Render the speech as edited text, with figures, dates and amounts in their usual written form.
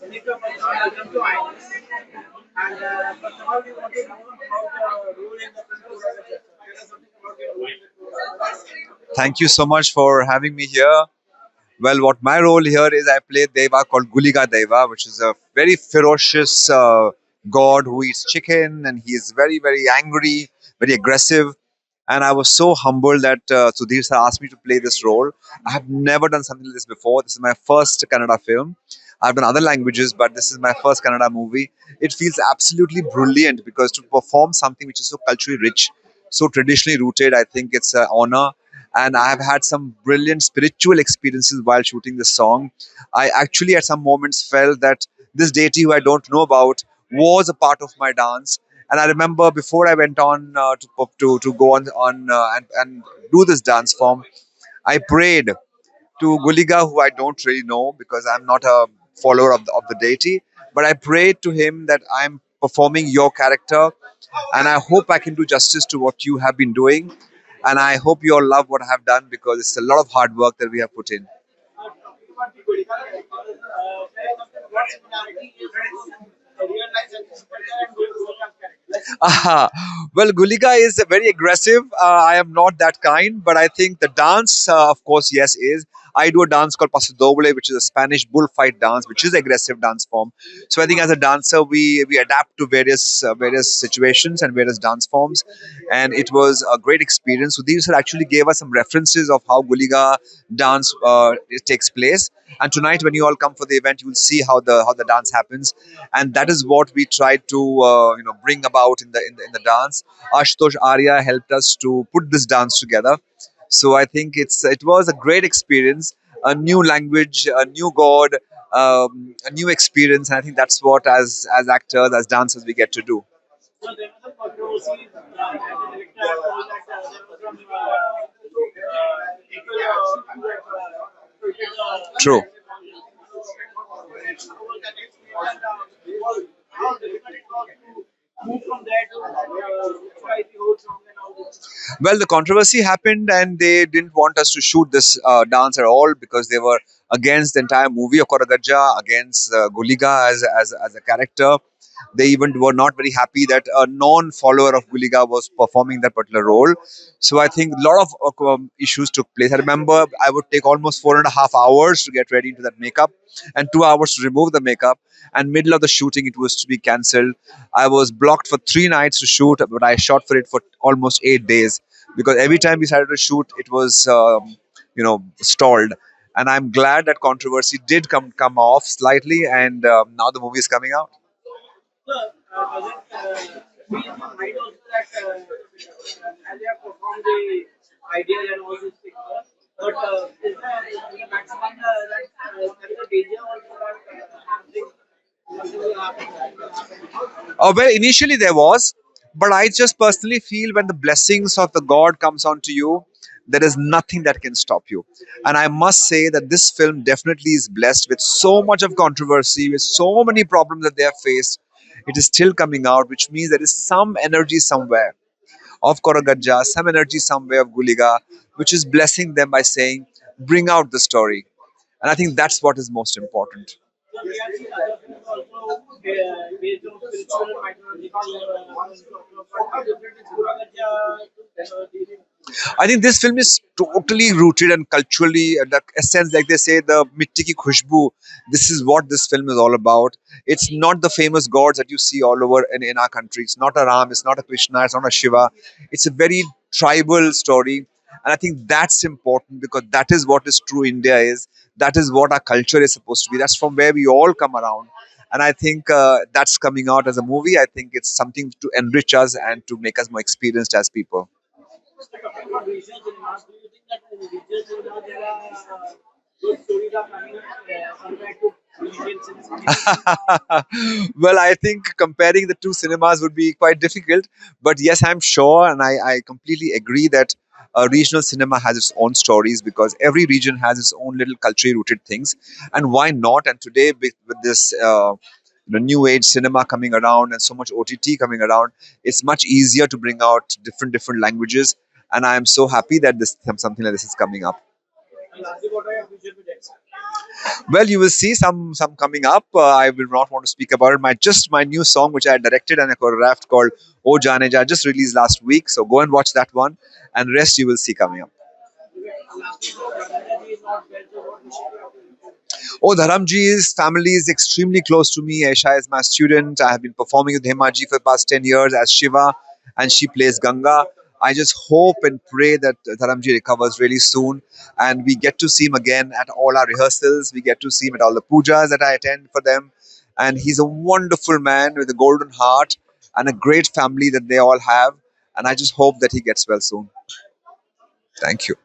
Welcome to IANS. And first of all, we want to know about the role in the film Koragajja. Tell us something about your role in the Koragajja. Thank you so much for having me here. Well, what my role here is I play Deva called Guliga Daiva, which is a very ferocious god who eats chicken and he is very, very angry, very aggressive. And I was so humbled that Sudhir sir asked me to play this role. I have never done something like this before. This is my first Kannada film. I've done other languages, but this is my first Kannada movie. It feels absolutely brilliant because to perform something which is so culturally rich, so traditionally rooted, I think it's an honor. And I have had some brilliant spiritual experiences while shooting this song. I actually, at some moments, felt that this deity who I don't know about was a part of my dance. And I remember before I went on to go on and do this dance form, I prayed to Guliga, who I don't really know because I'm not a follower of the deity. But I prayed to him that I'm performing your character and I hope I can do justice to what you have been doing. And I hope you all love what I have done because it's a lot of hard work that we have put in. Talking about the Guliga Daiva, tell us something what similarity is real life Sandip Soparrkar and Guliga's character. Ah, well, Guliga is very aggressive. I am not that kind, but I think the dance, of course, yes, is. I do a dance called Paso Doble, which is a Spanish bullfight dance, which is aggressive dance form. So I think as a dancer, we adapt to various situations and various dance forms, and it was a great experience. So these actually gave us some references of how Guliga dance it takes place. And tonight, when you all come for the event, you will see how the dance happens, and that is what we tried to bring about in the dance. Ashutosh Arya helped us to put this dance together. So I think it was a great experience, a new language, a new god, a new experience, and I think that's what as actors, as dancers, we get to do. So there was some controversy as a director had told that there was some people created True. how was that experience and how difficult it was to move from there to try the whole song and all this. Well, the controversy happened, and they didn't want us to shoot this dance at all because they were against the entire movie of Koragajja, against Guliga as a character. They even were not very happy that a non-follower of Guliga was performing that particular role. So I think a lot of issues took place. I remember I would take almost 4.5 hours to get ready into that makeup, and 2 hours to remove the makeup. And middle of the shooting, it was to be cancelled. I was blocked for 3 nights to shoot, but I shot for it for almost 8 days because every time we started to shoot, it was stalled. And I'm glad that controversy did come off slightly, and now the movie is coming out. So does it be in your mind also that as you have performed the ideal and all these things, but is the maximum that there is a danger also that something will happen, that will happen? Well, initially there was, but I just personally feel when the blessings of the God comes onto you, there is nothing that can stop you. And I must say that this film definitely is blessed with so much of controversy, with so many problems that they have faced. It is still coming out, which means there is some energy somewhere of Koragajja, some energy somewhere of Guliga, which is blessing them by saying, bring out the story. And I think that's what is most important. So we have seen other films also based on spiritual and mythological but how different is Koragajja dealing? I think this film is totally rooted and culturally, the essence, like they say, the mitti ki khushbu. This is what this film is all about. It's not the famous gods that you see all over in our country. It's not a Ram, it's not a Krishna, it's not a Shiva. It's a very tribal story. And I think that's important because that is what is true India is. That is what our culture is supposed to be. That's from where we all come around. And I think that's coming out as a movie. I think it's something to enrich us and to make us more experienced as people. So talking about regional cinemas, do you think that in regional cinema there are good stories are coming compared to Indian cinema? Well, I think comparing the two cinemas would be quite difficult. But yes, I'm sure, and I completely agree that regional cinema has its own stories because every region has its own little culturally rooted things. And why not? And today, with this new age cinema coming around and so much OTT coming around, it's much easier to bring out different languages. And I am so happy that this something like this is coming up. And lastly, what are your future projects? Well, you will see some coming up. I will not want to speak about it. My new song which I directed and I choreographed called "Oh Jane Ja" just released last week. So go and watch that one, and rest you will see coming up. Lastly, so Dharmendra ji is not well, so what wishes you have to improve? Oh, Dharamji's family is extremely close to me. Aisha is my student. I have been performing with Hemaji for the past 10 years as Shiva, and she plays Ganga. I just hope and pray that Dharamji recovers really soon and we get to see him again at all our rehearsals. We get to see him at all the pujas that I attend for them. And he's a wonderful man with a golden heart and a great family that they all have. And I just hope that he gets well soon. Thank you.